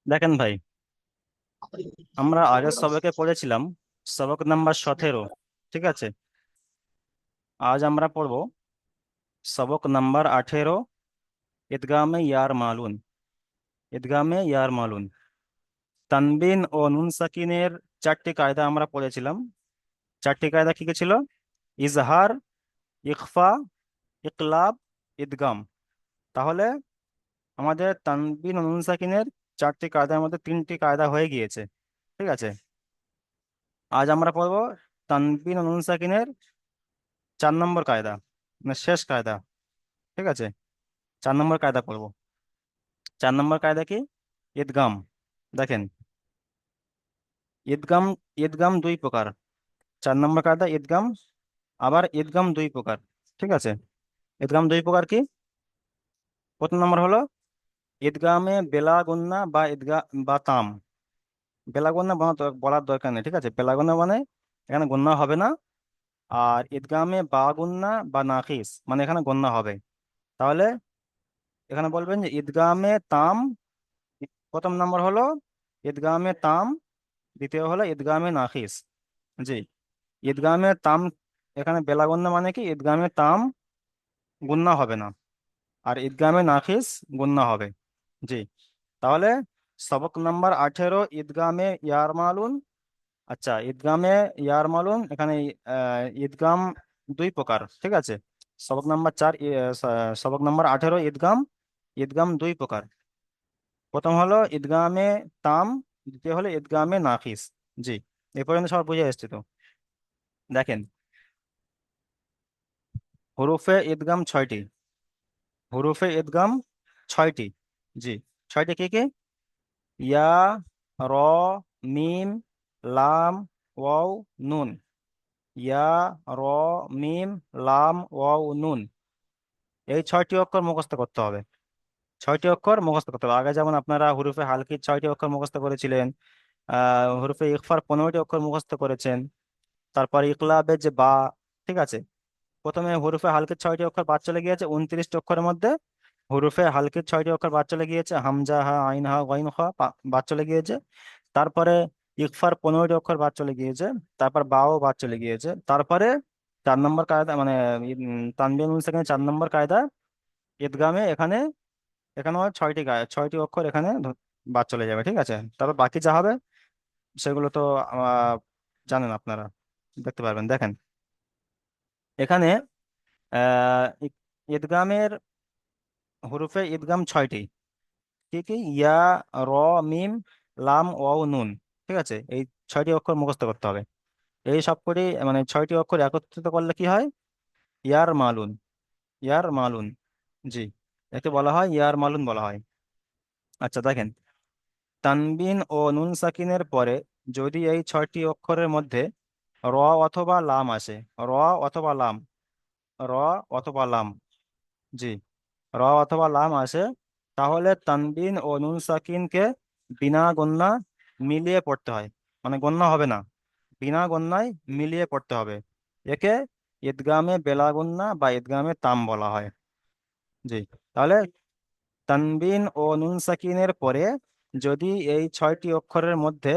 দেখেন ভাই, আমরা আগের সবকে পড়েছিলাম সবক নাম্বার 17। ঠিক আছে, আজ আমরা পড়ব সবক নাম্বার 18, ঈদগামে ইয়ার মালুন। ঈদগামে ইয়ার মালুন, তানবিন ও নুন সাকিনের চারটি কায়দা আমরা পড়েছিলাম। চারটি কায়দা কি কি ছিল? ইজহার, ইখফা, ইকলাব, ঈদগাম। তাহলে আমাদের তানবিন ও নুন সাকিনের চারটি কায়দার মধ্যে তিনটি কায়দা হয়ে গিয়েছে। ঠিক আছে, আজ আমরা পড়ব তানবিন ও নুন সাকিনের 4 নম্বর কায়দা, মানে শেষ কায়দা। ঠিক আছে, 4 নম্বর কায়দা পড়বো। 4 নম্বর কায়দা কি? ঈদগাম। দেখেন, ঈদগাম ঈদগাম দুই প্রকার। 4 নম্বর কায়দা ঈদগাম। আবার ঈদগাম দুই প্রকার। ঠিক আছে, ঈদগাম দুই প্রকার কি? প্রথম নম্বর হলো ঈদগামে বেলা গুন্না বা ঈদগা বা তাম। বেলা গুন্না বলার দরকার নেই। ঠিক আছে, বেলা গুন্না মানে এখানে গুন্না হবে না। আর ঈদগামে বা গুন্না বা নাকিস মানে এখানে গুন্না হবে। তাহলে এখানে বলবেন যে ঈদগামে তাম। প্রথম নম্বর হলো ঈদগামে তাম, দ্বিতীয় হলো ঈদগামে নাখিস। জি, ঈদগামে তাম, এখানে বেলা গুন্না মানে কি ঈদগামে তাম গুন্না হবে না, আর ঈদগামে নাখিস গুন্না হবে। জি, তাহলে সবক নাম্বার 18 ঈদগামে ইয়ার মালুন। আচ্ছা, ঈদগামে ইয়ার মালুন এখানে ঈদগাম দুই প্রকার। ঠিক আছে, সবক নাম্বার 4, সবক নাম্বার 18 ঈদগাম। ঈদগাম দুই প্রকার। প্রথম হলো ঈদগামে তাম, দ্বিতীয় হলো ঈদগামে নাফিস। জি, এ পর্যন্ত সব বুঝে এসছে তো? দেখেন, হুরুফে ঈদগাম 6টি। হুরুফে ঈদগাম 6টি। জি, 6টি কি কি? ইয়া, র, মিম, লাম, ওয়াও, নুন। ইয়া, র, মিম, লাম, ওয়াও, নুন। এই 6টি অক্ষর মুখস্থ করতে হবে। 6টি অক্ষর মুখস্থ করতে হবে। আগে যেমন আপনারা হুরুফে হালকির 6টি অক্ষর মুখস্থ করেছিলেন, হুরুফে ইখফার 15টি অক্ষর মুখস্থ করেছেন। তারপর ইকলাবের যে বা। ঠিক আছে, প্রথমে হুরুফে হালকের 6টি অক্ষর বাদ চলে গিয়েছে 29টি অক্ষরের মধ্যে। হুরুফে হালকের 6টি অক্ষর বাদ চলে গিয়েছে, হামজা, হা, আইন, হা, গাইন, খা বাদ চলে গিয়েছে। তারপরে ইকফার 15টি অক্ষর বাদ চলে গিয়েছে। তারপর বাও বাদ চলে গিয়েছে। তারপরে 4 নম্বর কায়দা মানে তানবিন উন সেখানে 4 নম্বর কায়দা ঈদগামে এখানে এখানেও 6টি অক্ষর এখানে বাদ চলে যাবে। ঠিক আছে, তারপর বাকি যা হবে সেগুলো তো জানেন আপনারা, দেখতে পারবেন। দেখেন এখানে ঈদগামের হুরুফে ঈদগাম 6টি। কি কি? ইয়া, র, মিম, লাম, ওয়াও, নুন। ঠিক আছে, এই 6টি অক্ষর মুখস্থ করতে হবে। এই সবকটি মানে 6টি অক্ষর একত্রিত করলে কি হয়? ইয়ার মালুন। ইয়ার মালুন। জি, একে বলা হয় ইয়ার মালুন বলা হয়। আচ্ছা দেখেন, তানবিন ও নুন সাকিনের পরে যদি এই 6টি অক্ষরের মধ্যে র অথবা লাম আসে, র অথবা লাম, র অথবা লাম, জি, র অথবা লাম আসে, তাহলে তানবিন ও নুন সাকিনকে বিনা গন্না মিলিয়ে পড়তে হয়। মানে গন্না হবে না, বিনা গন্নায় মিলিয়ে পড়তে হবে। একে ঈদগামে বেলা গন্না বা ঈদগামে তাম বলা হয়। জি, তাহলে তানবিন ও নুন সাকিনের পরে যদি এই 6টি অক্ষরের মধ্যে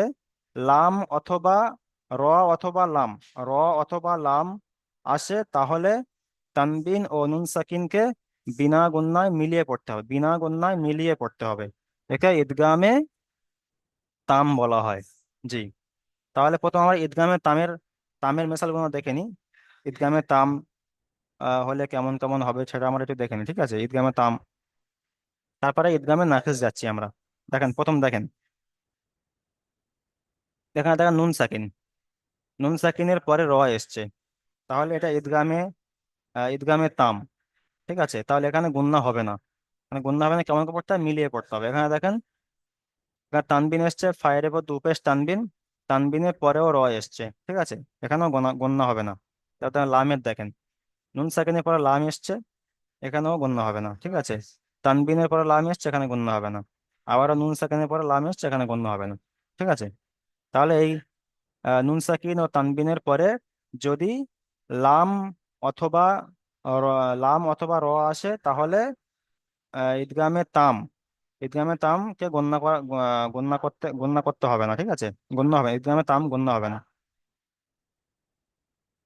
লাম অথবা র অথবা লাম, র অথবা লাম আসে, তাহলে তানবিন ও নুন সাকিনকে বিনা গুণনায় মিলিয়ে পড়তে হবে। বিনা গুণনায় মিলিয়ে পড়তে হবে, একে ঈদগামে তাম বলা হয়। জি, তাহলে প্রথম আমরা ঈদগামে তামের তামের মেশালগুলো দেখে নিই। ঈদগামে তাম হলে কেমন কেমন হবে সেটা আমরা একটু দেখে নিই। ঠিক আছে, ঈদগামে তাম, তারপরে ঈদগামে নাফিস যাচ্ছি আমরা। দেখেন, প্রথম দেখেন, এখানে দেখেন নুন সাকিন। নুন সাকিনের পরে র এসছে, তাহলে এটা ঈদগামে ঈদগামে তাম। ঠিক আছে, তাহলে এখানে গুণনা হবে না। মানে গুণনা হবে না, কেমন করে পড়তে হবে? মিলিয়ে পড়তে হবে। এখানে দেখেন, এখানে তানবিন এসছে, ফায়ের উপর দু পেশ তানবিন, তানবিনের পরেও র এসছে। ঠিক আছে, এখানেও গণনা হবে না। তারপর লামের দেখেন, নুন সাকিনের পরে লাম এসছে, এখানেও গণ্য হবে না। ঠিক আছে, তানবিনের পরে লাম এসছে, এখানে গণ্য হবে না। আবারও নুন সাকিনের পরে লাম এসছে, এখানে গণ্য হবে না। ঠিক আছে, তাহলে এই নুন সাকিন ও তানবিনের পরে যদি লাম অথবা লাম অথবা র আসে, তাহলে ঈদগামে তাম, ঈদগামে তাম কে গণনা করা গণনা করতে হবে না, ঠিক আছে? গণ্য হবে না। ঈদগামে তাম গণ্য হবে না।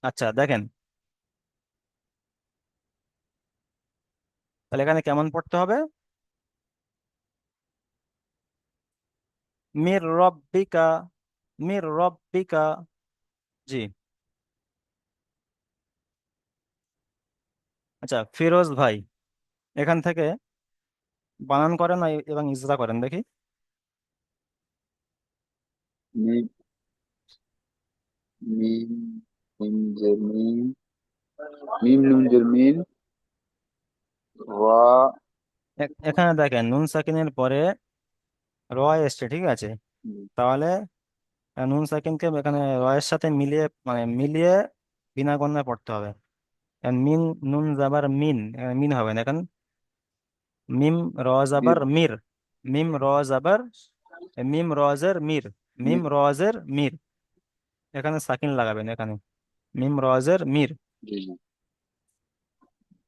আচ্ছা দেখেন, তাহলে এখানে কেমন পড়তে হবে? মির রব্বিকা, মির রব্বিকা। জি। আচ্ছা ফিরোজ ভাই, এখান থেকে বানান করেন এবং ইজরা করেন দেখি। মিম, মিম, মিম যে মিম, মিম নুন যে মিম, রা। এখানে দেখেন নুন সাকিনের পরে র এসছে, ঠিক আছে? তাহলে নুন সাকিনকে এখানে র এর সাথে মিলিয়ে, মানে মিলিয়ে বিনা গণনায় পড়তে হবে। এখন মিন, নুন জাবার মিন, এখানে মিন হবে না এখন। মিম র জাবার মির, মির, মিম র জাবার, মিম রজের মির, মিম মির, রজের মির, এখানে সাকিন লাগাবেন এখানে। মিম রজের মির। জি জি।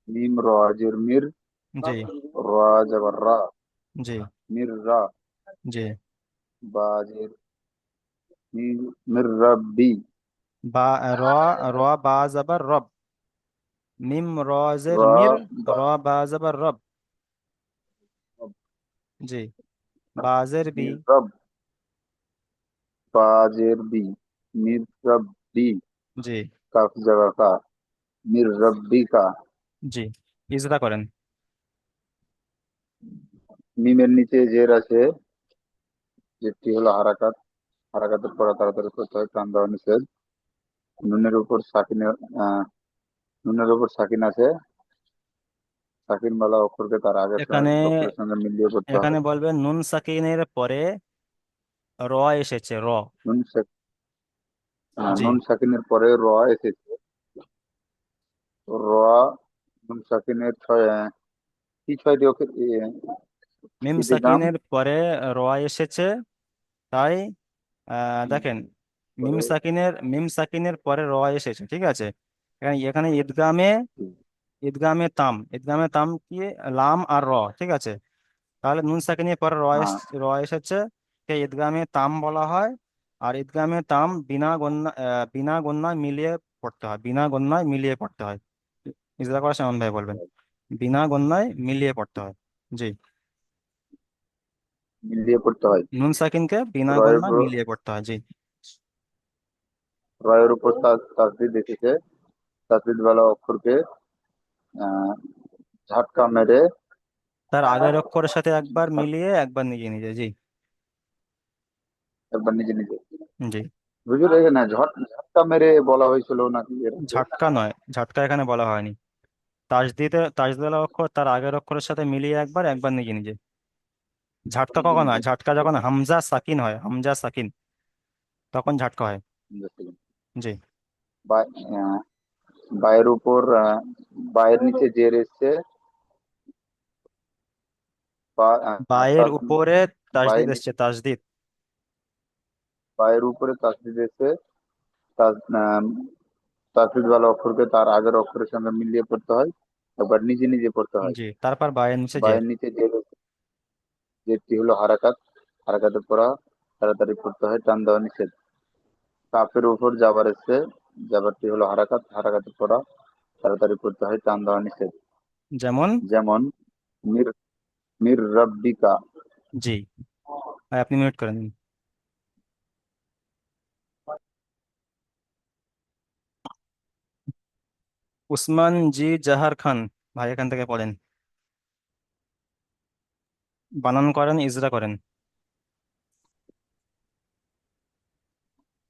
মিম রাজের মির, জি। রা জবর রা, জি। মির রা। জি। বাজের মির, মির রব্বি, বা র, র বা জাবার রব, মিম রজের রা মির, বা, র বা জাবার রব। জি। বাজের বি। মির রব, বাজের বি, মির রব্বি, জি। কাফ জবর কা, মির রব্বি কা। জি। ইজরা করেন। মিমের নিচে জের আছে, যেটি হলো হারাকাত। হারাকাতের পড়া তাড়াতাড়ি করতে হয়, টান দেওয়া নিষেধ। নুনের উপর সাকিনের, আহ নুনের উপর সাকিন আছে। সাকিন বালা অক্ষরকে তার আগের এখানে, অক্ষরের সঙ্গে মিলিয়ে পড়তে এখানে হয়। বলবেন নুন সাকিনের পরে র এসেছে, র। নুন জি। নুন সাকিনের পরে র এসেছে। র, নুন সাকিনের ছয়, কি ছয়টি অক্ষর, মিম ইদিগাম সাকিনের পরে র এসেছে, তাই দেখেন করে। মিম সাকিনের পরে র এসেছে, ঠিক আছে? এখানে এখানে ঈদগামে, ঈদগামে তাম, ঈদগামে তাম কি, লাম আর র, ঠিক আছে? তাহলে নুন সাকিনের পরে হ্যাঁ, র এসেছে, কে ঈদগামে তাম বলা হয়। আর ঈদগামে তাম বিনা গন্যায় মিলিয়ে পড়তে হয়, বিনা গন্যায় মিলিয়ে পড়তে হয়। ইজরা করা এমন ভাবে বলবেন, বিনা গন্যায় মিলিয়ে পড়তে হয়। জি। মিলিয়ে পড়তে হয়। নুন সাকিনকে বিনা রয়ের গন্যায় উপর, মিলিয়ে পড়তে হয়। জি। রয়ের উপর তাসদিদ এসেছে। তাসদিদ বালা অক্ষরকে আহ, ঝাটকা মেরে, তার আগের অক্ষরের সাথে একবার মিলিয়ে একবার নিজে নিজে। জি। একবার নিজে নিজে। জি। বুঝলো, এখানে ঝটকা মেরে বলা হয়েছিল নাকি এরকম? ঝাটকা নয়, ঝাটকা এখানে বলা হয়নি। তাজদিদের অক্ষর তার আগের অক্ষরের সাথে মিলিয়ে একবার, একবার নিজে নিজে। ঝাটকা নিজে কখন নিজে। হয়? ঝাটকা যখন হামজা সাকিন হয়, হামজা সাকিন, তখন ঝাটকা হয়। জি। বা- আহ, বায়ের উপর, বায়ের নিচে জের এসছে। বা বায়ের উপরে তাজদিদ বায়ের এসছে, তাজদিদ। বায়ের উপরে তাসদিদ এসছে। তাসদিদ বালা অক্ষরকে তার আগের অক্ষরের সঙ্গে মিলিয়ে পড়তে হয়, একবার নিজে নিজে পড়তে হয়। জি। তারপর বায়ের নিচে জের। বায়ের নিচে জের, জেরটি হলো হারাকাত। হারাকাতের পড়া তাড়াতাড়ি পড়তে হয়, টান দেওয়া নিষেধ। কাফের উপর জাবার এসছে। জাবারটি হলো হারাকাত। হারাকাতের পড়া তাড়াতাড়ি পড়তে হয়, টান দেওয়া নিষেধ। যেমন। যেমন মির, মির রব্বিকা। জি। আপনি মিউট করে নিন। উসমান জি জাহার খান ভাই, এখান থেকে পড়েন, বানান করেন, ইজরা করেন।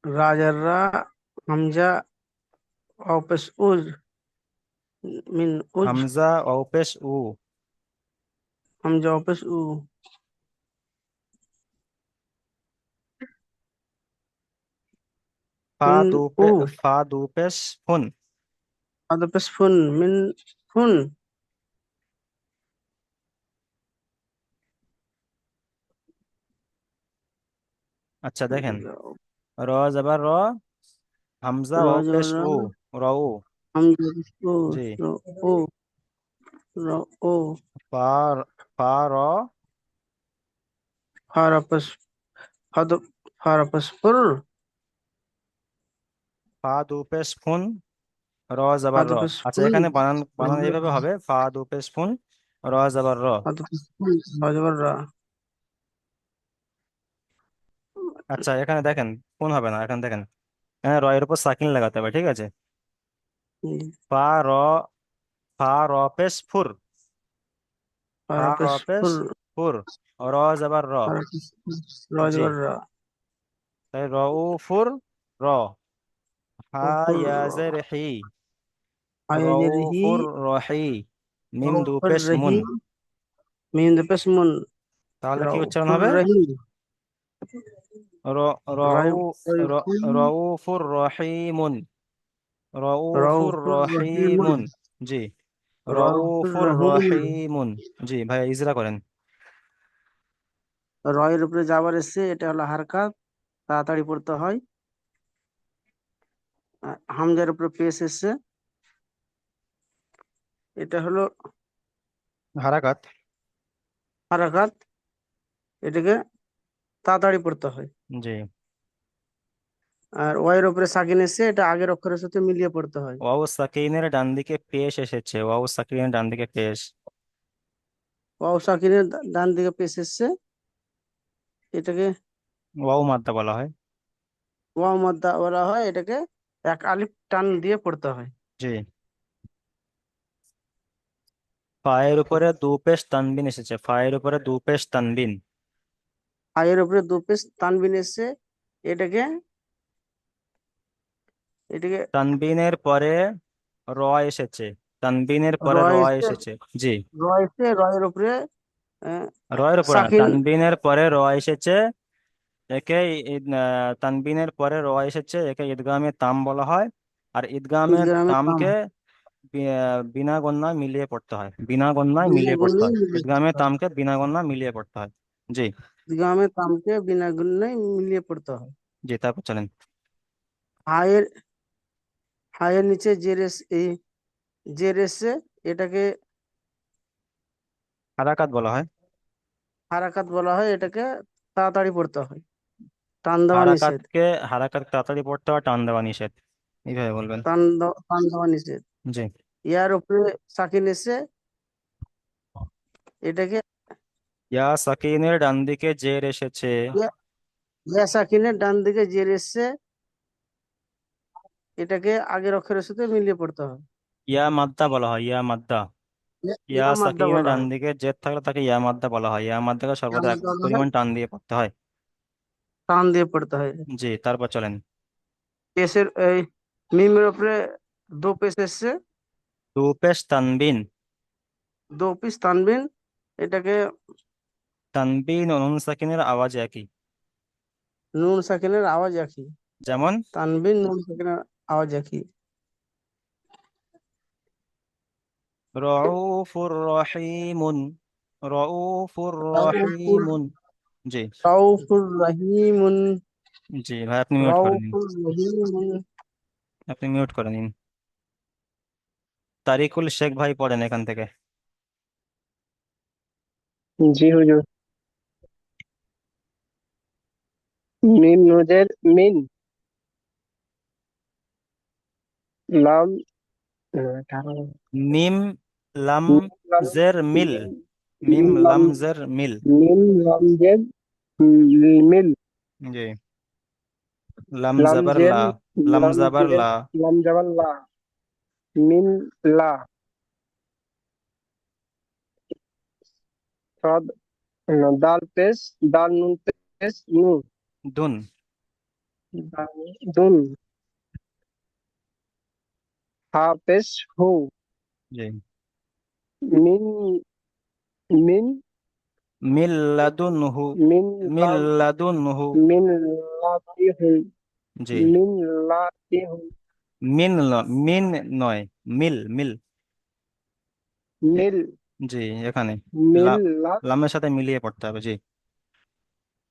রাজাররা, হামজা, অপেশ উজ, মিন উজ, হামজা অপেশ উ, হামজা অপেশ উ, ফা মিন দু উ, ফা দু পেশ ফুন। অপেশ ফুন, মিন ফুন, আচ্ছা দেখেন, র যাবার র, হামজা অপেশ রাজাররা, উ, র উ। হামজা অপেশ উ, জি। র ও, র ও, ফা ফা র फा पेश फद फा पेश फुर ফা দু পেশ ফুন র জবর র। फद पेश আচ্ছা, फुन এখানে বানান বানান এইভাবে হবে, ফা দু পেশ ফুন র জবর র। फद पेश फुन राजवर रा আচ্ছা, এখানে দেখেন, ফুন হবে না, এখানে দেখেন, এখানে র এর উপর সাকিন লাগাতে হবে, ঠিক আছে। ফা র ফা র পেশ ফুর, ফা फा র पेश পেশ फुर ফুর র জবর র। জি, राजवर रा তাই র উ ফুর র, হা फुर ইয়া জের হি, आयजर ही রউফুর রহি, মিম দু फुर পেশ মুন। रही मीम द पेश मुन তাহলে কি উচ্চারণ फुर হবে? रही র राय রউ র- फुर রউফুর রহিমুন, রউফুর फुर रही मुन রহিমুন। জি, फुर রউফুর रही রহিমুন। জি ভাইয়া, ইজরা করেন। রয়ের উপরে যাবার এসছে, এটা হলো হারকাত, তাড়াতাড়ি পড়তে হয়। হামজার উপরে পেশ এসছে, এটা হলো হারাকাত। হারাকাত, এটাকে তাড়াতাড়ি পড়তে হয়। জি, আর ওয়ের উপরে সাকিন এসছে, এটা আগের অক্ষরের সাথে মিলিয়ে পড়তে হয়। ওয়াও সাকিনের ডান দিকে পেশ এসেছে, ওয়াও সাকিনের ডান দিকে পেশ। ওয়াও সাকিনের ডান দিকে পেশ এসছে, এটাকে ওয়াও মাদ্দা বলা হয়। ওয়াও মাদ্দা বলা হয়, এটাকে এক আলিফ টান দিয়ে পড়তে হয়। জি, ফায়ের উপরে দু পেশ তানবিন এসেছে, ফায়ের উপরে দু পেশ তানবিন। আয়ের উপরে দু পেশ তানবিন এসছে, এটাকে এটাকে তানবিনের পরে র এসেছে, তানবিনের পরে র রয় এসছে, এসেছে। জি, রয় এসছে, রয়ের উপরে আহ, রয়ের উপরে না, সাকিন তানবিনের পরে র এসেছে, একে তানবিনের পরে র এসেছে, একে ঈদগামে তাম বলা হয়। আর ঈদগামে গ্রামে তামকে বিনা গন্যায় মিলিয়ে পড়তে হয়, বিনা গন্যায় বিনা মিলিয়ে পড়তে গুণে হয়, মিলিয়ে ঈদগামে পড়তে হয়। তামকে বিনা গন্যায় মিলিয়ে পড়তে হয়। জি, গ্রামে তামকে বিনা গুণে মিলিয়ে পড়তে হয়। জি, তারপর চলেন। হায়ের হায়ের নিচে এই জের এসছে, এটাকে হারাকাত বলা হয়। হারাকাত বলা হয়, এটাকে তাড়াতাড়ি পড়তে হয়, টান দেওয়া নিষেধ। হারাকাতকে হারাকাত তাড়াতাড়ি পড়তে হয়, টান দেওয়া নিষেধ, এইভাবে বলবেন। টান দেওয়া নিষেধ। জি, ইয়ার উপরে সাকিন এসছে, এটাকে ইয়া সাকিনের ডান দিকে জের এসেছে, ইয়া ইয়া সাকিনের ডান দিকে জের এসছে, এটাকে আগের অক্ষরের সাথে মিলিয়ে পড়তে হয়। ইয়া মাদ্দা বলা হয়, ইয়া মাদ্দা। ইয়া ইয়া মাদ্দা সাকিনের বলা ডান হয়, দিকে জেদ থাকলে তাকে ইয়া মাদ্দা বলা হয়, ইয়া মাদ্দাকে ইয়া সর্বদা এক মাদ্দা বলা হয়, পরিমাণ টান দিয়ে পড়তে হয়। টান দিয়ে পড়তে হয়। জি, তারপর চলেন। পেশের এই মিমের উপরে দো পেশ এসছে, দু পেশ তানবিন, দো পিস তানবিন, এটাকে তানবিন ও নুন সাকিনের আওয়াজ একই। নুন সাকিনের আওয়াজ একই, যেমন তানবিন নুন সাকিনের আওয়াজ একই। রউফুর রহিমুন, রউফুর রাউফুর রহিমুন। জি, রাউফুর রহিমুন জি ভাই, আপনি মিউট করে নিন, রাউফুর রহিমুন। আপনি মিউট করে নিন। তারিকুল শেখ ভাই পড়েন এখান থেকে। জি হুজুর। মিম নুনের মিন, লাম মিম লাম মিম লাম জের মিল, মিম মিম মিম লাম লাম জের মিল। মিম লাম জেদ মিল, জি, লাম লাম জাবার জের লা, লাম লাম জাবার জের লা। লাম জাবাল লা, মিন লা, সদ দাল পেশ দাল নুন পেশ নু, দুন। দুন, হা পেশ হু, জি, মিন মিন মিল্লাদুনহু, মিন লাম মিল্লাদুনহু। মিন লাতিহুম জি, মিন লাতিহুম মিন নয়, মিল মিল। এ- মিল জি, এখানে লা, মিল লা, লামের সাথে মিলিয়ে পড়তে হবে। জি,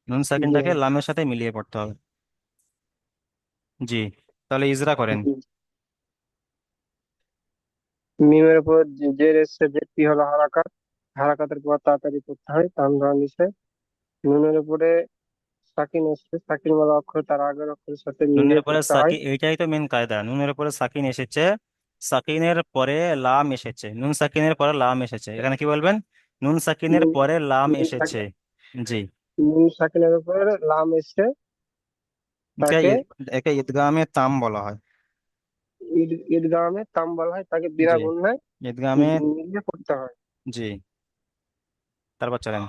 নুন জি সাকিনটাকে লামের সাথে মিলিয়ে পড়তে হবে। জি, তাহলে ইজরা করেন। মিমের উপর জের এসছে, জেরটি হলো হারাকাত, হারাকাতের পর তাড়াতাড়ি পড়তে হয়, টান দেওয়া নিষেধ। নুনের উপরে সাকিন এসছে, সাকিন ওয়ালা অক্ষর তার আগের অক্ষরের সাথে নুনের মিলিয়ে উপরে পড়তে হয়। সাকিন, এইটাই তো মেন কায়দা। নুনের উপরে সাকিন এসেছে, সাকিনের পরে লাম এসেছে, নুন সাকিনের পরে লাম এসেছে, এখানে কি বলবেন? নুন সাকিনের নুন পরে লাম নুন এসেছে। জি। নুন সাকিনের উপরে লাম এসছে, একে তাকে একে ঈদগামে তাম বলা হয়। ঈদগামে তাম বলা হয়, তাকে জি, বিনা গুণনায় ঈদগামে। মিলিয়ে পড়তে হয়। জি, তারপর চলেন।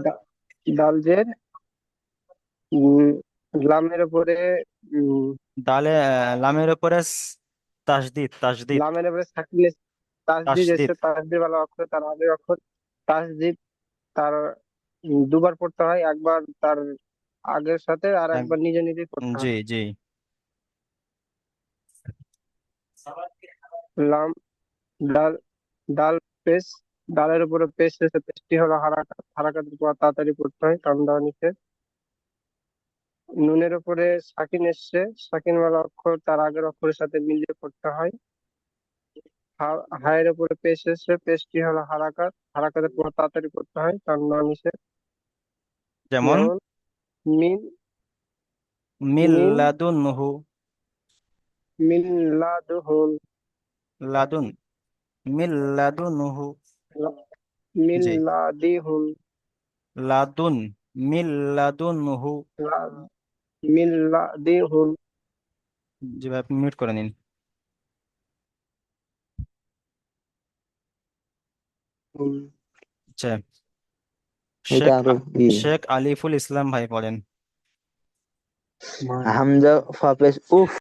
দা- দাল জের উম, লামের উপরে উম, দালে লামের উপরে তাসদিদ, তাসদিদ, লামের উপরে সাকিন তাসদিদ তাসদিদ। এসছে, তাসদিদ ওয়ালা অক্ষর তার আগের অক্ষর তাসদিদ, তার দুবার পড়তে হয়, একবার তার আগের সাথে আর এক- একবার নিজে নিজে পড়তে জি, হয়। জি। লাম ডাল ডাল পেশ, ডালের উপরে পেশ এসে, পেশটি হলো হারাকাত, হারাকাতের পর তাড়াতাড়ি পড়তে হয়, টান দেওয়া নিষেধ। নুনের উপরে সাকিন এসছে, সাকিন ওয়ালা অক্ষর তার আগের অক্ষরের সাথে মিলিয়ে পড়তে হয়। হায়ের উপরে পেশ এসছে, পেশটি হলো হারাকাত, হারাকাতের পর তাড়াতাড়ি পড়তে হয়, টান দেওয়া নিষেধ। যেমন যেমন মিন মিল মিন লাদুনহু, মিন লাদুহুন, লাদুন, মিল লাদুনহু। মিন জি, লাদিহুন, লাদুন, মিল লাদুনহু। লা- মিন লাদিহুন। জি ভাই, আপনি মিউট করে নিন। আচ্ছা, এটা শেখ আরো শেখ আলিফুল ইসলাম ভাই পড়েন। হামজা ফাপেস উফ।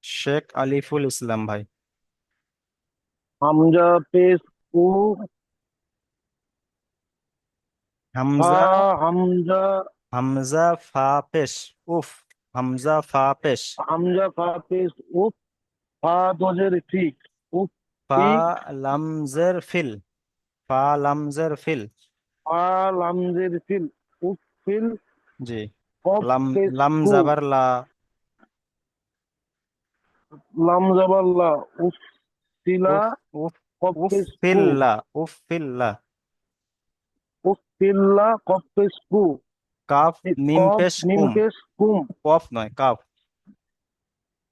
শেখ আলিফুল ইসলাম ভাই। হামজা পেশ উ, ফা, হামজা, হামজা, হামজা ফা পেশ, উফ, হামজা ফা পেশ। হামজা ফা পেশ উফ, ফা দোজের ঠিক, উফ ফা ফি, লামজের ফিল, ফা লামজের ফিল। ফা লামজের ফিল, উফ ফিল, জি। কফ লাম, পেশ লাম কু, জাবার লা, লাম জাবাল্লা, উফ তিলা, উফ, উফ, কফ উফ পেশ কু, ফিল্লা, উফ ফিল্লা। উফ তিল্লা, কফ পেশ কু, কাফ মিম কফ পেশ মিম কুম, পেশ কুম, কফ নয় কাফ,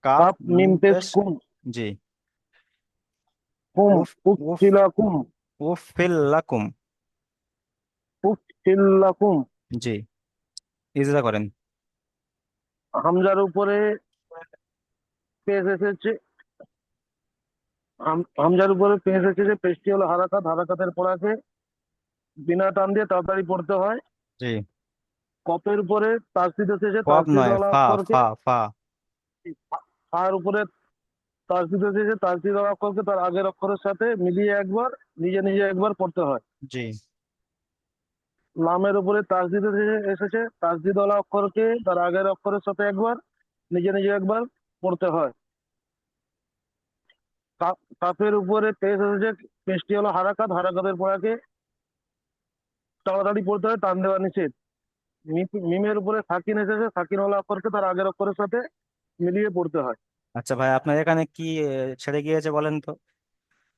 কাফ কাপ মিম মিম পেশ পেশ। কুম, জি। কুম, উফ, উফ উফ, তিলা কুম, উফ ফিল্লাকুম। উফ তিল্লা কুম। জি, ইজরা করেন। হামজার উপরে পেশ এসেছে, হামজার উপরে পেশ এসেছে, পেশটি হলো হারাকাত, হারাকাতের পড়াকে বিনা টান দিয়ে তাড়াতাড়ি পড়তে হয়। জি। কপের উপরে তাসদিদ এসেছে, কফ তাসদিদ নয়, ওয়ালা ফা, অক্ষরকে, ফা, ফা। ফার উপরে তাসদিদ এসেছে, তাসদিদ ওয়ালা অক্ষরকে তার আগের অক্ষরের সাথে মিলিয়ে একবার, নিজে নিজে একবার পড়তে হয়। জি। লামের উপরে তাসদিদ এসেছে, তাসদিদ ওয়ালা অক্ষরকে তার আগের অক্ষরের সাথে একবার, নিজে নিজে একবার পড়তে হয়। কাফের উপরে পেশ এসেছে, পেশটি হলো হারাকাত, হারাকাতের পড়াকে তাড়াতাড়ি পড়তে হয়, টান দেওয়া নিষেধ। মিমের উপরে সাকিন এসেছে, সাকিন ওয়ালা অক্ষরকে তার আগের অক্ষরের সাথে মিলিয়ে পড়তে হয়। আচ্ছা ভাই, আপনার এখানে কি ছেড়ে গিয়েছে বলেন তো?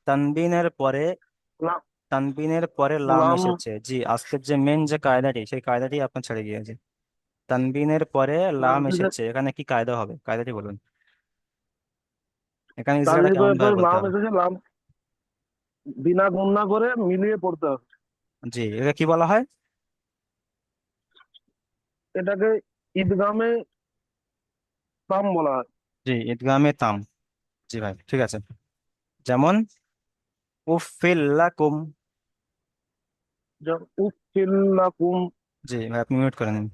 তানবিনের পরে, লা- তানবিনের পরে লাম লাম, এসেছে। জি, আজকের যে মেন যে কায়দাটি, সেই কায়দাটি আপনার ছেড়ে গিয়েছে। তানবিনের পরে লাম এসেছে, এখানে কি কায়দা হবে? কায়দাটি বলুন। এখানে ইজরাটা কেমন তাজদীদের ভাবে পরে বলতে লাম হবে? এসেছে, লাম বিনা গুণনা করে মিলিয়ে পড়তে হবে। জি, এটা কি বলা হয়? এটাকে ঈদগামে তাম বলা হয়। জি, ঈদগামে তাম। জি ভাই, ঠিক আছে। যেমন উফিল লাকুম। যেমন উফিল্লাকুম। জি ভাই, আপনি মিউট করে নিন।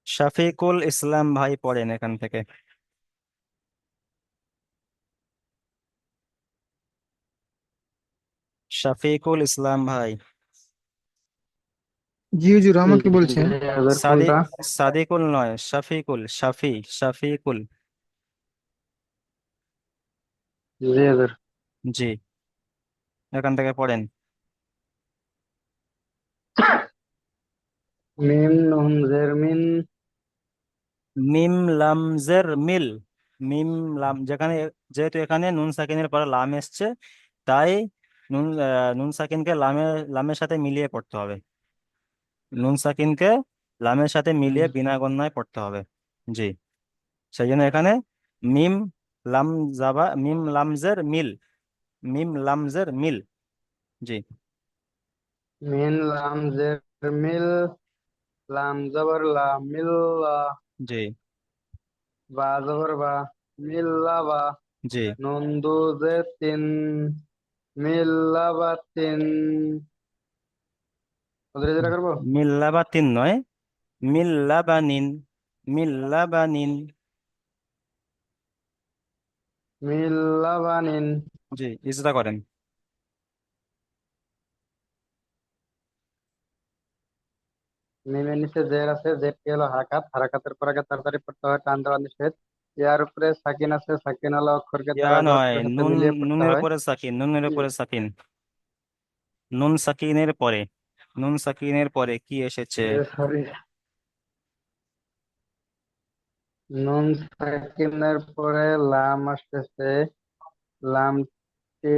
শফিকুল ইসলাম ভাই পড়েন এখান থেকে। শফিকুল ইসলাম ভাই। জি হুজুর, আমাকে বলছেন? জি এবার সাদি, কোনটা? সাদিকুল নয়, শফিকুল, শফিকুল। জি এবার জি, এখান থেকে পড়েন। মিম নুন জের মিন, মিম লাম জের মিল, মিম লাম, যেখানে যেহেতু এখানে নুন সাকিনের পরে লাম এসছে, তাই নুন সাকিনকে লামের সাথে মিলিয়ে পড়তে হবে। নুন সাকিনকে লামের সাথে মিলিয়ে বিনা গণ্যায় পড়তে হবে। জি, সেই জন্য এখানে মিম লাম মিম লামজের মিল, মিম লামজের মিল। জি। মিন লাম জের মিল, লাম জবর লা, মিল লা, জি। বা জবর বা, মিল্লা বা, জি। নুন দু জে তিন, মিল্লা বা তিন। ওদের যেটা করবো, মিল্লাবাতিন নয়, মিল্লাবানিন, মিল্লাবানিন। মিল্লা বানিন। জি, ইজরা করেন। মিমের নিচে জের আছে, জেরটি হলো হারাকাত, হারাকাতের পর আগে তাড়াতাড়ি পড়তে হয়, টান দেওয়া নিষেধ। ইয়ার উপরে সাকিন আছে, সাকিন হলো অক্ষরকে ইয়া তার আগের নয়, অক্ষরের সাথে নুন, মিলিয়ে পড়তে নুনের হয়। উপরে সাকিন, নুনের উপরে সাকিন, নুন সাকিনের পরে, নুন সাকিনের পরে কি এসেছে? সরি, নুন সাকিনের পরে লাম আসতেছে, লামটি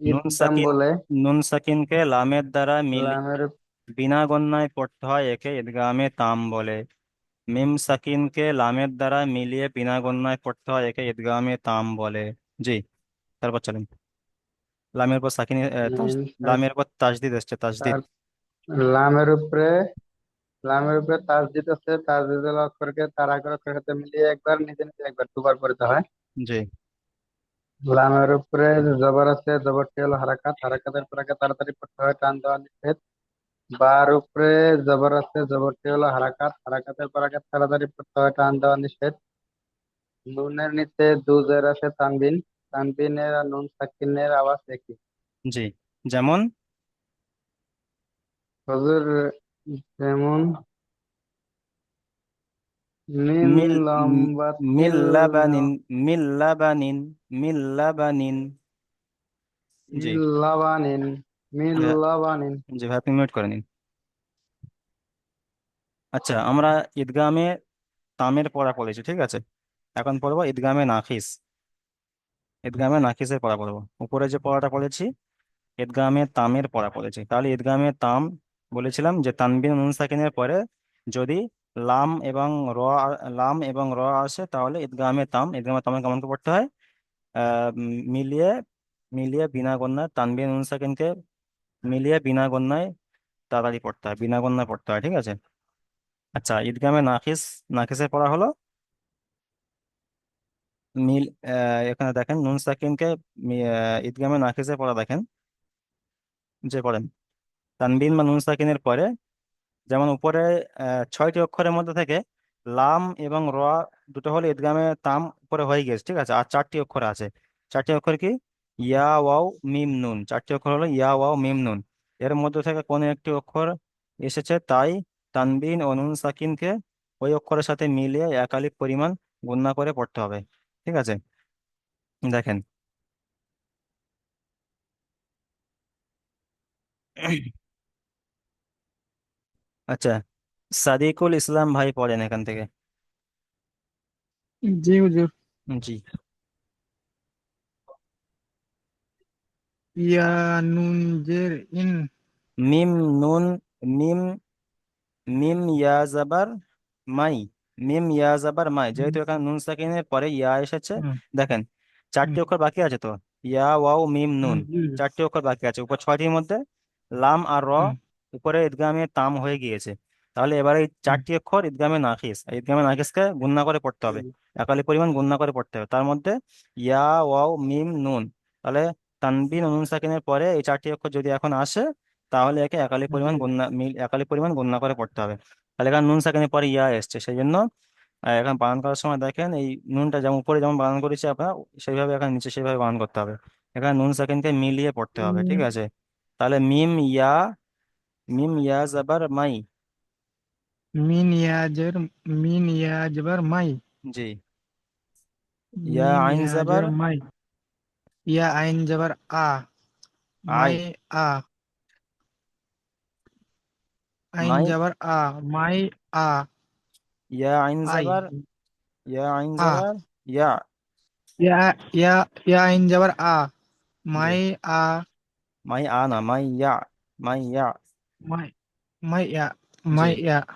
নুন ইদগাম সাকিন, বলে। নুন সাকিনকে লামের দ্বারা লামের বিনা গণ্যায় পড়তে হয়, একে ইদগামে তাম বলে। মিম সাকিনকে লামের দ্বারা মিলিয়ে বিনা গণ্যায় পড়তে হয়, একে ইদগামে তাম বলে। জি, তারপর চলেন। লামের পর সাকিন, মিম লামের পর তাজদিদ এসছে, তাজদিদ। তার লামের উপরে, লামের উপরে তাসদিদ আছে, তাসদিদ হলো অক্ষরকে তার আগের অক্ষরের সাথে মিলিয়ে একবার, নিজে নিজে একবার, দুবার পড়তে হয়। জি। লামের উপরে জবর আছে, জবরটি হলো হারাকাত, হারাকাতের পর আগে তাড়াতাড়ি পড়তে হয়, টান দেওয়া নিষেধ। বার উপরে জবর আছে, জবরটি হলো হারাকাত, হারাকাতের পর আগে তাড়াতাড়ি পড়তে হয়, টান দেওয়া নিষেধ। নুনের নিচে দুজের আছে, তানবিন, তানবিনের আর নুন সাকিনের আওয়াজ একই। জি, যেমন হুজুর, যেমন মিন মিল, লম্বাতিল মিল্লাবানিন, মিল্লাবানিন, মিল্লাবানিন। জি। লাবানিন, মিন জি ভাই, লাবানিন। জি ভাই, আপনি মিউট করে নিন। আচ্ছা, আমরা ঈদগামে তামের পড়া পড়েছি, ঠিক আছে। এখন পড়বো ঈদগামে নাফিস। ঈদগামে নাফিসের পড়া পড়বো। উপরে যে পড়াটা পড়েছি ঈদগামে তামের পড়া পড়েছি, তাহলে ঈদগামে তাম বলেছিলাম যে তানবিন নুন সাকিনের পরে যদি লাম এবং র লাম এবং র আসে, তাহলে ঈদগামে তাম, ঈদগামে তামে কেমন করে পড়তে হয়? মিলিয়ে, মিলিয়ে বিনা গণ্যায়, তানবিন নুন সাকিনকে মিলিয়ে বিনা গণ্যায় তাড়াতাড়ি পড়তে হয়, বিনা গণ্যায় পড়তে হয়, ঠিক আছে। আচ্ছা, ঈদগামে নাফিস, নাফিসের পড়া হলো মিল, এখানে দেখেন নুন সাকিনকে ঈদগামে নাফিসের পড়া দেখেন, যে পড়েন তানবিন বা নুন সাকিনের পরে, যেমন উপরে 6টি অক্ষরের মধ্যে থেকে লাম এবং র দুটো হলো ঈদগামে তাম উপরে হয়ে গেছে, ঠিক আছে। আর 4টি অক্ষর আছে। 4টি অক্ষর কি? ইয়া ওয়াও মিম নুন। 4টি অক্ষর হলো ইয়া ওয়াও মিম নুন। এর মধ্যে থেকে কোনো একটি অক্ষর এসেছে, তাই তানবিন ও নুন সাকিনকে ওই অক্ষরের সাথে মিলিয়ে এক আলিফ পরিমাণ গুণনা করে পড়তে হবে, ঠিক আছে। দেখেন, আচ্ছা, সাদিকুল ইসলাম ভাই পড়েন এখান থেকে। জি হুজুর। জি। ইয়া নুন জের ইন। মিম নুন, মিম, মিম ইয়া জাবার মাই, মিম ইয়া জাবার মাই, হুম, যেহেতু এখানে নুন সাকিনের পরে ইয়া এসেছে। হুম, দেখেন, হুম, 4টি অক্ষর বাকি আছে তো, ইয়া ওয়াও মিম নুন, জি, 4টি অক্ষর বাকি আছে। উপর 6টির মধ্যে লাম আর র হুম, উপরে ঈদগামে তাম হয়ে গিয়েছে, তাহলে এবারে এই হুম, 4টি অক্ষর ঈদগামে নাকিস, এই ঈদগামে নাকিসকে গুণনা করে পড়তে হবে, একালি পরিমাণ গুণনা করে পড়তে হবে। তার মধ্যে ইয়া ওয়াও মিম নুন, তাহলে তানবিন ও নুন সাকিনের পরে এই 4টি অক্ষর যদি এখন আসে, তাহলে একে একালি জি, পরিমাণ গুণনা একালি পরিমাণ গুণনা করে পড়তে হবে। তাহলে এখানে নুন সাকিনের পরে ইয়া এসছে, সেই জন্য এখন বানান করার সময় দেখেন এই নুনটা যেমন উপরে যেমন বানান করেছি আপনার, সেইভাবে এখানে নিচে সেইভাবে বানান করতে হবে। এখানে নুন সাকিনকে মিলিয়ে পড়তে হবে, ঠিক আছে। তাহলে মিম ইয়া, মিম ইয়া জাবার মাই। মিন ইয়া জের, মিন ইয়া জবর মাই, জি। ইয়া মিম আইন ইয়া জাবার জের মাই, ইয়া আইন জবর আ, আই, মাই আ, আইন মাই, জবর আ, মাই আ, ইয়া আইন আই জাবার, ইয়া আইন আ জাবার, ইয়া। ইয়া ইয়া ইয়া আইন যাবার আ জি, মাই আ মাই আ না, মাই ইয়া, মাই ইয়া। মাই মাই ইয়া জি, মাই ইয়া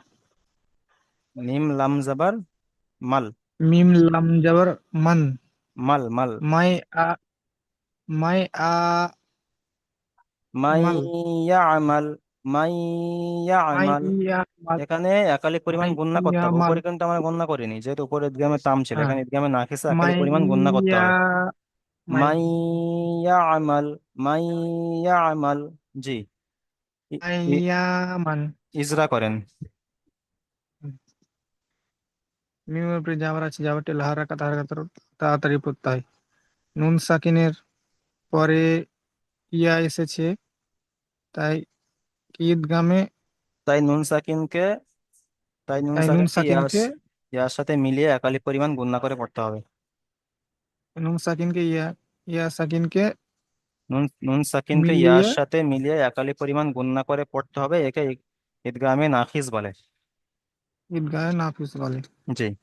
মিম লাম জাবার মাল, মিম লাম যাবার মান মাল মাল। মাই আ মাই আ মাই মাল ইয়ামাল, মাই মাই ইয়ামাল। ইয়া মাল এখানে একালিক পরিমাণ মাই গণনা করতে ইয়া হবে, মাল উপরে কিন্তু আমরা গণনা করিনি, যেহেতু উপরে ইদগামে তাম ছিল, হ্যাঁ এখানে ইদগামে নাকিসে একালিক মাই পরিমাণ গণনা করতে ইয়া হবে। মাই মাই ইয়ামাল, মাই ইয়ামাল। জি, ই- মাই ই- ইয়া মান ইজরা করেন। মিমের উপরে যাবার আছে, যাবারটি হারাকাত হারাকাতের তাড়াতাড়ি পড়তে হয়। নুন সাকিনের পরে ইয়া এসেছে, তাই ঈদগামে তাই নুন সাকিনকে, তাই নুন তাই নুন সাকিনকে সাকিনকে ইয়ার সাথে মিলিয়ে একালিক পরিমাণ গণনা করে পড়তে হবে। নুন সাকিনকে ইয়া ইয়া সাকিনকে নুন নুন সাকিনকে ইয়ার মিলিয়ে সাথে মিলিয়ে একালি পরিমাণ গণনা করে পড়তে হবে, একে ইদগামে নাখিস বলে। ঈদগাহে নাফিস বলে। জি,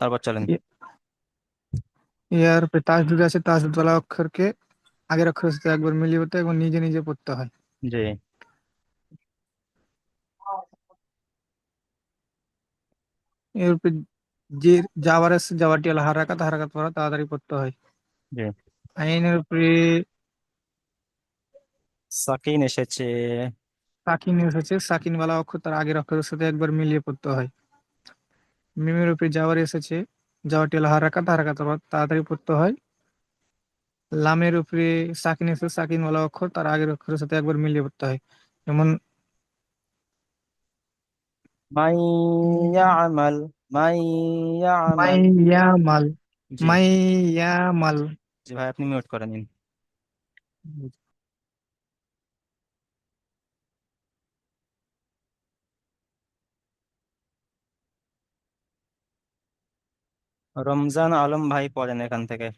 তারপর চলেন। ই- ইয়ার উপরে তাসদিদ আছে, তাসদিদ ওয়ালা অক্ষরকে আগের অক্ষরের সাথে একবার মিলিয়ে পড়তে হয় এবং নিজে নিজে পড়তে হয়। জি, এর উপরে যে যাবার আছে, যাবারটি হলো হারাকাত, হারাকাত পড়া তাড়াতাড়ি পড়তে হয়। জি। আইনের উপরে সাকিন এসেছে। সাকিন এসেছে, সাকিন ওয়ালা অক্ষর তার আগের অক্ষরের সাথে একবার মিলিয়ে পড়তে হয়। মিমের উপরে যাওয়ার এসেছে, যাওয়ারটি হলো হারাকাত, হারাকাত পড়া তাড়াতাড়ি পড়তে হয়। লামের উপরে সাকিন এসেছে, সাকিন ওয়ালা অক্ষর তার আগের অক্ষরের সাথে একবার মিলিয়ে পড়তে হয়। যেমন মাই ইয়ামাল, মাই ইয়ামাল। মাইয়ামাল জি, মাইয়ামাল। জি ভাই, আপনি মিউট করে নিন। রমজান আলম ভাই পড়েন এখান থেকে।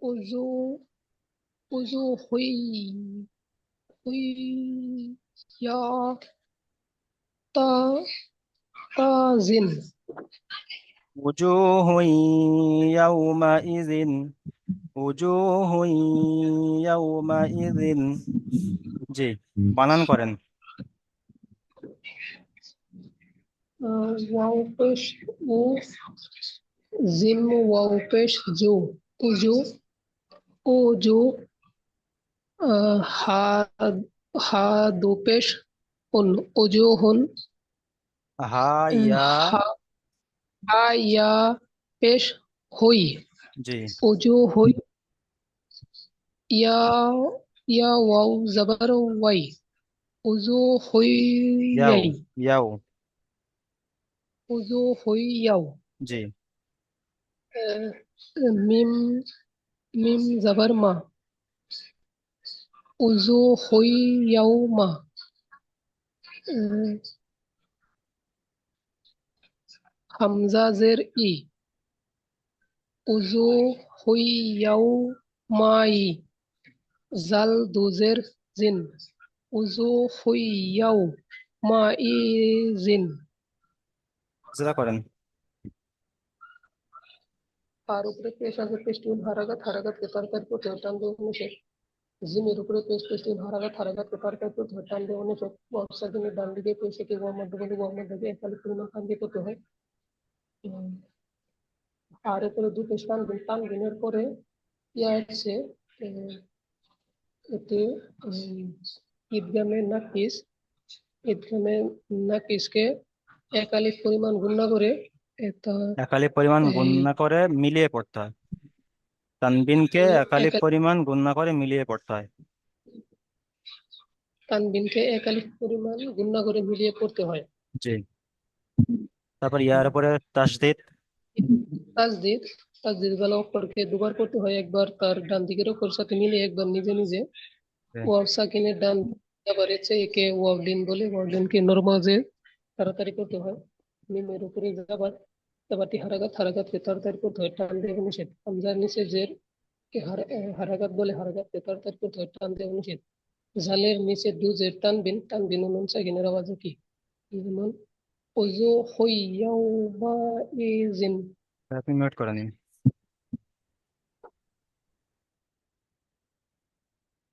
وجوه وجوه يا تازن উজুহু ইয়াউমাইযিন, উজুহু ইয়াউমাইযিন। জি, বানান করেন। واو पेश वो जिम वाव पेश जो उजो ओजो हा हा दो पेश उन उजोहुन হা ইয়া। हा हा या पेश हुई জি, उजो हुई या या वाव जबर वाई उजो हुई ইয়াও, यई ইয়াও। उजो हुई याव জি, मिम मिम जबर मा उजो हुई याव मा हमजा जेर ई उजो हुई याव माई জাল দুজের জিন উজু হুই ইয়াউ মা ই জিন ইজরা করেন। আর উপরে পেশ আছে পেস্টিউল হারাকাত হারাকাত কে তার কাট করতে টান দিয়ে নিষেধ জিমের উপরে পেশ পেস্টিউল হারাকাত হারাকাত কে তার কাট করতে টান দিয়ে নিষেধ ওয়াবসা দিনের ডান দিকে পেশে কে ওয়ার মধ্যে ওয়ার মধ্যে একালি পরিমাণ টান দিয়ে করতে হয় আর উপরে দুটো টান দিনের পরে ইয়া আছে এতে ঈদগামে নাকিস ঈদগামে নাকিসকে একালিক পরিমাণ গুণনা করে এটা একালি পরিমাণ এই গণনা করে মিলিয়ে পড়তে হয়। তানবিনকে একালিক একালিক পরিমাণ গণনা করে মিলিয়ে পড়তে হয়। তানবিনকে একালিক পরিমাণ গুণনা করে মিলিয়ে পড়তে হয় জি, তারপর ইয়ার উপরে তাসদিদ। তাজদিদ তাজদিদ বেলা অক্ষরকে দুবার করতে হয়, একবার তার ডান দিকের অক্ষর সাথে মিলিয়ে একবার নিজে নিজে ওয়াও সাকিনের ডান আবার এসে একে ওয়াওলিন বলে ওয়াওলিনকে নরমাজে তাড়াতাড়ি করতে হয়। মিমের উপরে যাবার তাবাটি হারাকাত হারাকাতকে তাড়াতাড়ি পড়তে হয়, টান দেওয়া নিষেধ। হামজার নিচে জের কে হারাকাত বলে, হারাকাতকে তাড়াতাড়ি পড়তে হয়, টান দেওয়া নিষেধ। জালের নিচে দু জের টানবিন, টানবিন ও নুন সাকিনের আওয়াজে কি? যেমন ওজু হইয়াউমা ইজিন। আপনি মিউট করে নিন।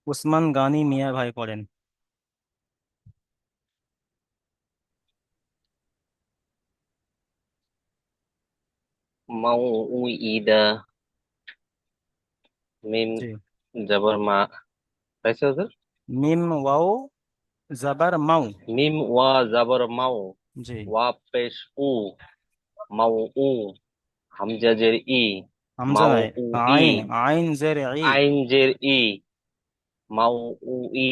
উসমান গানি মিয়া ভাই পড়েন। মাউইদা, মিম জি, জবর মা, পাইছে ওদের? মিম ওয়াও জাবার মাউ। মিম ওয়া জবর মাও, জি, ওয়া পেশ উ, মাউ উ, হামজা জের ই, হামজা মাউ নাই, উ ই, আইন, আইন জের ই। আইন জের ই, মাউ উ ই,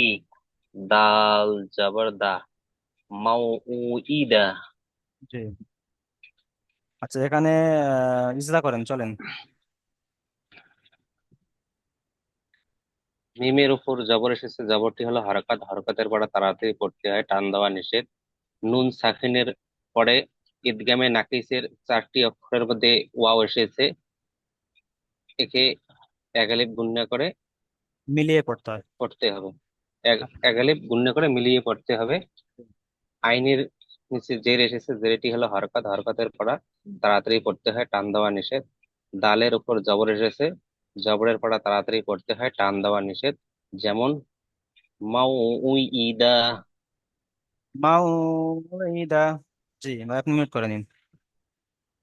দাল জবর দা, মাউ উ ইদা। জি, আচ্ছা এখানে ইজরা করেন, চলেন। মিমের উপর জবর এসেছে, জবরটি হলো হরকত, হরকতের পরে তাড়াতাড়ি পড়তে হয়, টান দেওয়া নিষেধ। নুন সাকিনের পরে ইদগামে নাকিসের 4টি অক্ষরের মধ্যে ওয়াও এসেছে, একে এক আলিফ গুণনা করে মিলিয়ে পড়তে হয়। পড়তে হবে। এক আলিফ গুণনা করে মিলিয়ে পড়তে হবে। আইনের নিচে জের এসেছে, জেরটি হলো হরকত, হরকতের পড়া তাড়াতাড়ি পড়তে হয়, টান দেওয়া নিষেধ। দালের উপর জবর এসেছে, জবরের পড়া তাড়াতাড়ি পড়তে হয়, টান দেওয়া নিষেধ। যেমন মাউ উই ইদা। মাউ ইদা। জি ভাই, আপনি মিউট করে নিন।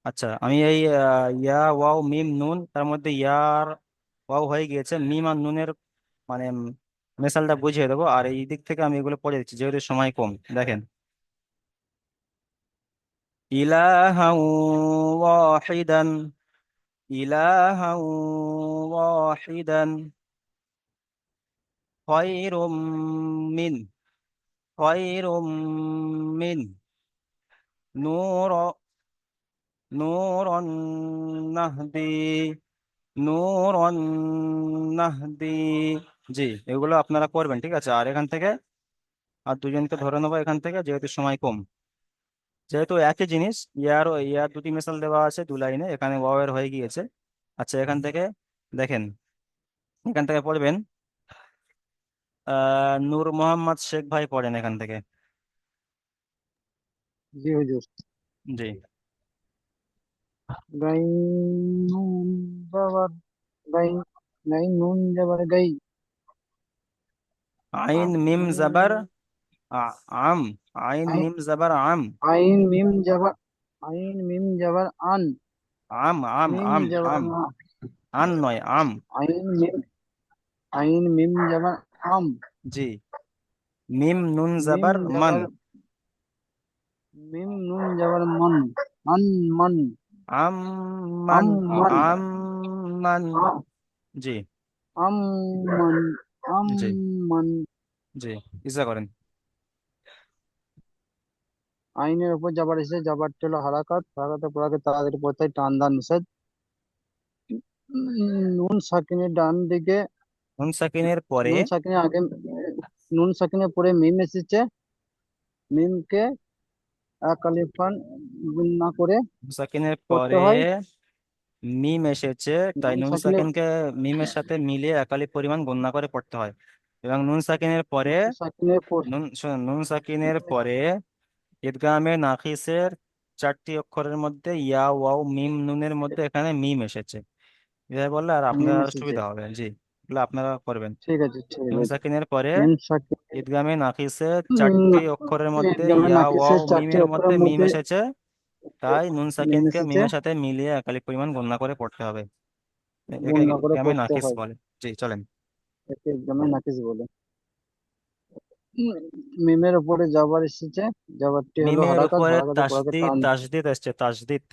আচ্ছা আমি এই ইয়া ওয়াও মিম নুন, তার মধ্যে ইয়ার ওয়াও হয়ে গিয়েছে, মিম আর নুনের মানে মেসালটা বুঝিয়ে দেবো, আর এই দিক থেকে আমি এগুলো পড়ে দিচ্ছি যেহেতু সময় কম। দেখেন, ইলাহাও ওয়াহিদান, ইলাহাও ওয়াহিদান, খায়রুম মিন, খায়রুম মিন, নূর, নূরন নাহদি, নূরন নাহদি। জি, এগুলো আপনারা করবেন, ঠিক আছে। আর এখান থেকে আর দুজনকে ধরে নেবো এখান থেকে, যেহেতু সময় কম। যেহেতু একই জিনিস, ইয়ার দুটি মিসাল দেওয়া আছে 2 লাইনে, এখানে ওয়াওয়ের হয়ে গিয়েছে। আচ্ছা এখান থেকে দেখেন, এখান থেকে পড়বেন নূর মোহাম্মদ শেখ ভাই পড়েন এখান থেকে। জি হুজুর। জি, গাইন নুন জবর গাইন, গাইন নুন জবর গাই, আইন মিম জাবার আম, আইন আইন মিম জাবার আম, আইন মিম জবর, আইন মিম জবর আন, আম আম মিম আম জবর আম, আন নয় আম। আইন মিম, আইন মিম জবর আম, জি, মিম নুন মিম জাবার মান, জবর, মিম নুন জবর মন, আন মন, আম মান, আম মন, আম মান। জি, আম মন, আম জি, মন। জি, ইসা করেন। আইনের উপর জবর এসে, জবরটি হলো হারাকাত, হারাকাতের পর আগে তাড়াতাড়ি পড়তে হয়, টান দেওয়া নিষেধ। নুন সাকিনের ডান দিকে, নুন সাকিনের পরে, নুন সাকিনের আগে, নুন সাকিনের পরে মিম এসেছে, মিমকে এক আলিফান গুণ না করে নুন সাকিনের পড়তে পরে হয়। মিম এসেছে, তাই নুন নুন সাকিনের, সাকিনকে মিমের সাথে মিলিয়ে একালি পরিমাণ গণনা করে পড়তে হয়। এবং নুন সাকিনের পরে, নুন সাকিনের পর, শুনুন, নুন সাকিনের পরে ঈদগামে নাকিসের 4টি অক্ষরের মধ্যে ইয়া ওয়াও মিম নুনের মধ্যে এখানে মিম এসেছে। এভাবে বললে আর মিম আপনার এসেছে। সুবিধা হবে। জি, এগুলো আপনারা করবেন। ঠিক আছে, ঠিক নুন আছে। সাকিনের পরে নুন সাকিনের, ঈদগামে নাকিসের 4টি অক্ষরের মধ্যে যেমন ইয়া ওয়াও নাকিসের 4টি মিমের মধ্যে অক্ষরের মিম মধ্যে এসেছে, তাই নুন মিম সাকিনকে এসেছে, মিমের সাথে মিলিয়ে একালি পরিমাণ গণনা করে পড়তে হবে। একে গুণ না করে ঈদগামে পড়তে নাকিস হয়। বলে। জি, চলেন। একে একদমই নাকিস বলে। মিমের উপরে জবর এসেছে, জবরটি হলো মিমের হারাকাত, উপরে হারাকাতের পর আগে তাসদিদ, টান। তাসদিদ এসছে, তাসদিদ।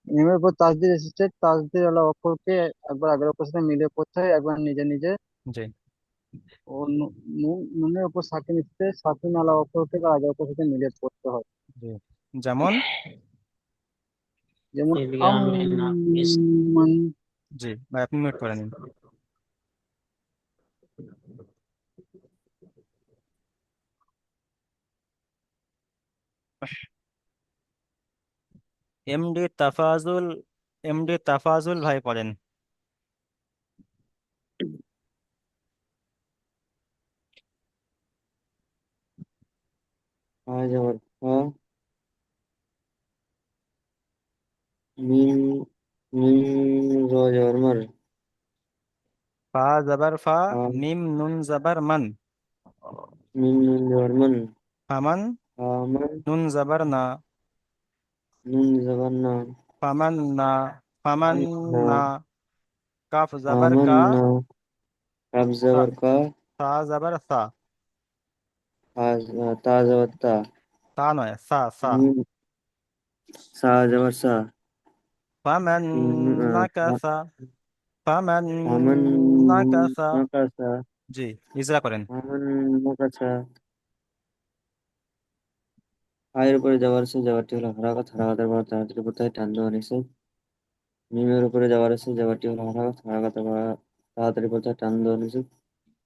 মিমের উপর তাসদিদ এসেছে, তাসদিদ হলো অক্ষরকে একবার আগের অক্ষরের সাথে মিলিয়ে পড়তে হয়, একবার নিজে নিজে। জি, ও নুনের উপর সাকিন এসেছে, সাকিন আলা অক্ষরকে আগের অক্ষরের সাথে মিলিয়ে পড়তে হয়। জি, যেমন। যেমন আম ইদগামে নাকিস। মান, জি ভাই, আপনি মিউট করে নিন। এমডি তাফাজুল ভাই পড়েন। ফা জবর ফা, মিম মিম র জবর মার, ফা জবর ফা, ফা মিম নুন জবর মান, মিম নুন জবর মান, ফামান, ফা মান নুন জবর না, নুন জবর না, ফামান না, ফামান না না, কাফ জবর আমান কা, না, কাব তা জবর কা, তা জবর সা, ফা তা জবর তা, তা নয় সা সা। মিম সা জবর সা, ফামান নাকাসা, ফামান ফামান নাকাসা। নাকাসা, জি, ইজরা করেন। ফামান নাকাসা। আয়ের উপরে যাওয়ার আছে, যাওয়ারটি হলো হারাকাত, হারাকাতের পর তাড়াতাড়ি পড়তে হয় টান দেওয়া নিষেধ। মিমের উপরে যাওয়ার আছে, যাওয়ারটি হলো হারাকাত, হারাকাতের পর তাড়াতাড়ি পড়তে হয় টান দেওয়া নিষেধ।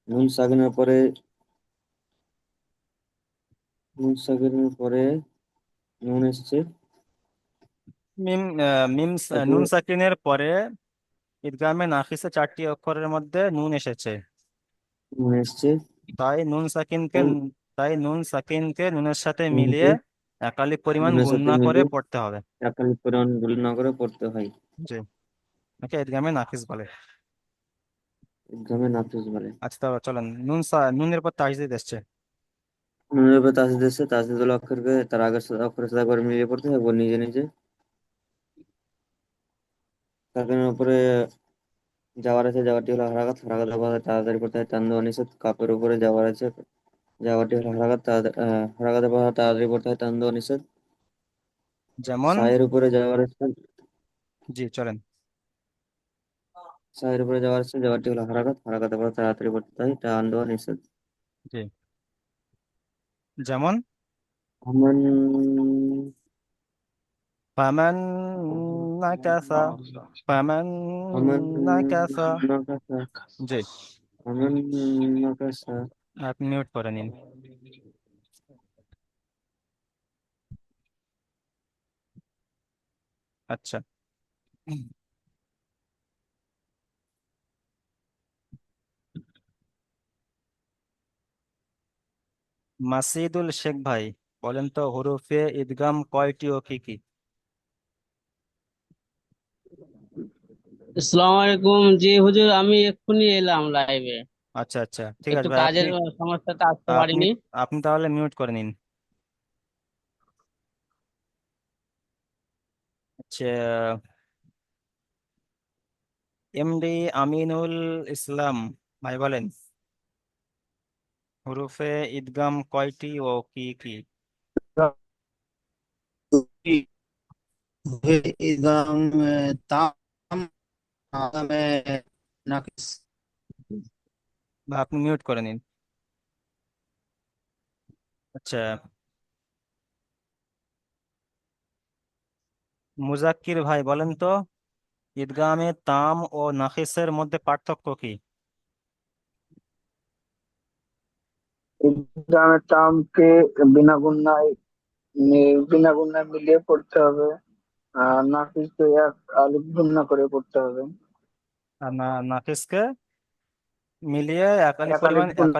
নুন সাকিনের পরে নুন সাকিনের পরে নুন এসছে, মিম তারপরে নুন সাকিনের পরে ইদগামে নাফিসে 4টি অক্ষরের মধ্যে নুন এসেছে। নুন এসছে, তাই নুন সাকিনকে কোন তাই নুন সাকিনকে নুনের সাথে নুনকে মিলিয়ে একালিক পরিমাণ নুনের সাথে গুণনা করে মিলে পড়তে হবে। একালি পরিমাণ গুণনা করে পড়তে হয়। জি, ওকে ইদগামে নাফিস বলে। গ্রামে নাফিস বলে। আচ্ছা, তো চলেন নুনের পর তাজদিদ এসছে। নুনের উপরে তাসদিদ এসছে, তাসদিদুল অক্ষরকে তার আগের অক্ষরের সাথে একবার মিলিয়ে পড়তে হয় নিজে নিজে। সাকিনের উপরে যাওয়ার আছে, যাওয়ারটি হলো হারাকাত, হারাকাতের পর তাড়াতাড়ি পড়তে হয় টান দেওয়া নিষেধ। কাপের উপরে যাওয়ার আছে, যাওয়ারটি হলো হারাকাত, হারাকাতের পর তাড়াতাড়ি পড়তে হয় টান দেওয়া নিষেধ। যেমন, সায়ের উপরে যাওয়ার আছে, জি চলেন। সায়ের উপরে যাওয়ার আছে, যাওয়ারটি হলো হারাকাত, হারাকাতের পর তাড়াতাড়ি পড়তে হয় টান দেওয়া নিষেধ। জি, যেমন আমান ফামান নাকাসা, ফামান আমান নাকাসা। নাকাসা, জি, আমান নাকাসা। আপনি মিউট করে নিন। আচ্ছা, মাসিদুল শেখ ভাই বলেন তো হুরুফে ইদগাম কয়টি ও কি কি? আসসালামু আলাইকুম। জি হুজুর, আমি এক্ষুনি এলাম লাইভে। আচ্ছা আচ্ছা, ঠিক একটু আছে ভাই, কাজের সমস্যাতে আসতে আপনি পারিনি। আপনি তাহলে মিউট করে নিন। আচ্ছা, এমডি আমিনুল ইসলাম ভাই বলেন হুরুফে ইদগাম কয়টি ও কি কি? إدغام تام عدم ناقص বা আপনি মিউট করে নিন। আচ্ছা, মুজাক্কির ভাই বলেন তো ইদগামে তাম ও নাখিসের মধ্যে পার্থক্য কি? ইদগামের টার্মকে বিনা গুণনায় বিনা গুণনায় মিলিয়ে পড়তে হবে, আর নাফিসকে এক আলিফ গুণনা করে পড়তে হবে। আর নাখিসকে মিলিয়ে একালি এক আলিফ পরিমাণ গুণনা